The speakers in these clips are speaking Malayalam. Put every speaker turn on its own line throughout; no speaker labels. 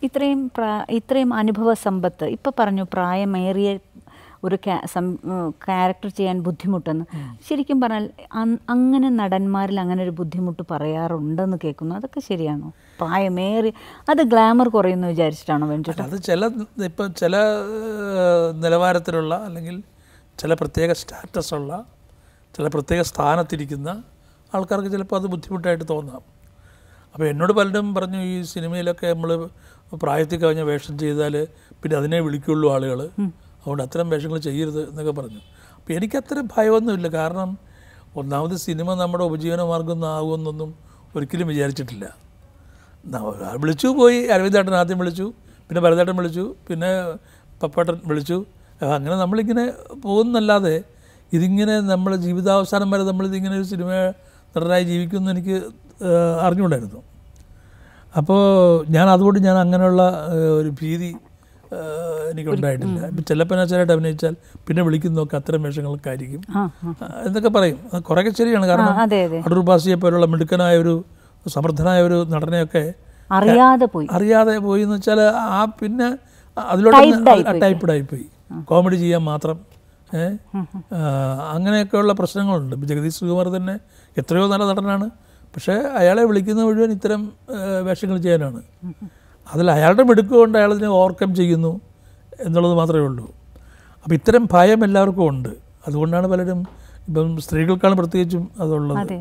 ഇത്രയും അനുഭവ സമ്പത്ത് ഇപ്പം പറഞ്ഞു പ്രായമേറിയ ഒരു ക്യാരക്ടർ ചെയ്യാൻ ബുദ്ധിമുട്ടെന്ന്. ശരിക്കും പറഞ്ഞാൽ അങ്ങനെ നടന്മാരിൽ അങ്ങനെ ഒരു ബുദ്ധിമുട്ട് പറയാറുണ്ടെന്ന് കേൾക്കുന്നു. അതൊക്കെ ശരിയാണോ? പ്രായമേറി അത് ഗ്ലാമർ കുറയുന്നു വിചാരിച്ചിട്ടാണോ വേണ്ടിയിട്ട്?
അത് ഇപ്പം ചില നിലവാരത്തിലുള്ള അല്ലെങ്കിൽ ചില പ്രത്യേക സ്റ്റാറ്റസുള്ള ചില പ്രത്യേക സ്ഥാനത്തിരിക്കുന്ന ആൾക്കാർക്ക് ചിലപ്പോൾ അത് ബുദ്ധിമുട്ടായിട്ട് തോന്നാം. അപ്പോൾ എന്നോട് പലരും പറഞ്ഞു, ഈ സിനിമയിലൊക്കെ നമ്മൾ പ്രായത്തിൽ കഴിഞ്ഞ വേഷം ചെയ്താൽ പിന്നെ അതിനെ വിളിക്കുള്ളൂ ആളുകൾ, അതുകൊണ്ട് അത്തരം വേഷങ്ങൾ ചെയ്യരുത് എന്നൊക്കെ പറഞ്ഞു. അപ്പോൾ എനിക്കത്രയും ഭയമൊന്നുമില്ല. കാരണം ഒന്നാമത് സിനിമ നമ്മുടെ ഉപജീവനമാർഗ്ഗം ആകുമെന്നൊന്നും ഒരിക്കലും വിചാരിച്ചിട്ടില്ല. വിളിച്ചു പോയി, അരവിന്ദേട്ടൻ ആദ്യം വിളിച്ചു, പിന്നെ ഭരതേട്ടൻ വിളിച്ചു, പിന്നെ പപ്പേട്ടൻ വിളിച്ചു. അങ്ങനെ നമ്മളിങ്ങനെ പോകുന്നല്ലാതെ ഇതിങ്ങനെ നമ്മുടെ ജീവിതാവസാനം വരെ നമ്മളിതിങ്ങനെ ഒരു സിനിമ നടനായി ജീവിക്കുമെന്ന് എനിക്ക് അറിഞ്ഞുകൊണ്ടായിരുന്നു. അപ്പോൾ അതുകൊണ്ട് ഞാൻ അങ്ങനെയുള്ള ഒരു ഭീതി എനിക്കുണ്ടായിട്ടില്ല. ഇപ്പം ചിലപ്പോൾ അഭിനയിച്ചാൽ പിന്നെ വിളിക്കുന്നതൊക്കെ അത്തരം വേഷങ്ങളൊക്കെ ആയിരിക്കും എന്നൊക്കെ പറയും. അത് കുറേയൊക്കെ ശരിയാണ്. കാരണം അടൂർ ബാസിയെ പോലുള്ള മിടുക്കനായ ഒരു സമർത്ഥനായ ഒരു നടനെയൊക്കെ അറിയാതെ പോയി എന്ന് വെച്ചാൽ പിന്നെ അതിലോട്ട് ടൈപ്പിഡായിപ്പോയി, കോമഡി ചെയ്യാൻ മാത്രം. അങ്ങനെയൊക്കെയുള്ള പ്രശ്നങ്ങളുണ്ട്. ജഗദീഷ് ശ്രീകുമാർ തന്നെ എത്രയോ നല്ല നടനാണ്, പക്ഷേ അയാളെ വിളിക്കുന്ന മുഴുവൻ ഇത്തരം വേഷങ്ങൾ ചെയ്യാനാണ്. അതിൽ അയാളുടെ മിടുക്കുകൊണ്ട് അയാളതിനെ ഓവർകം ചെയ്യുന്നു എന്നുള്ളത് മാത്രമേ ഉള്ളൂ. അപ്പോൾ ഇത്തരം ഭയം എല്ലാവർക്കും ഉണ്ട്. അതുകൊണ്ടാണ് പലരും, ഇപ്പം സ്ത്രീകൾക്കാണ് പ്രത്യേകിച്ചും അതുള്ളത്.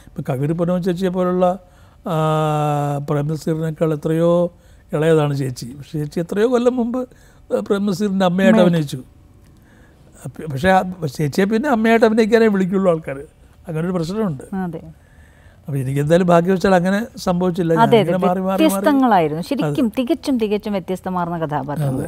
ഇപ്പം കവിയൂർ പൊന്നമ്മ ചേച്ചിയെ പോലുള്ള പ്രേംനസീറിനേക്കാൾ എത്രയോ ഇളയതാണ് ചേച്ചി. പക്ഷേ ചേച്ചി എത്രയോ കൊല്ലം മുമ്പ് പ്രേംനസീറിൻ്റെ അമ്മയായിട്ട് അഭിനയിച്ചു. പക്ഷേ ചേച്ചിയെ പിന്നെ അമ്മയായിട്ട് അഭിനയിക്കാനേ വിളിക്കുള്ളൂ ആൾക്കാർ. അങ്ങനൊരു പ്രശ്നമുണ്ട്. അപ്പോൾ എനിക്ക് എന്തായാലും ഭാഗ്യവശാൽ അങ്ങനെ സംഭവിച്ചില്ല.
വ്യത്യസ്തങ്ങളായിരുന്നു ശരിക്കും, തികച്ചും വ്യത്യസ്തമാർന്ന കഥാപാത്രങ്ങൾ.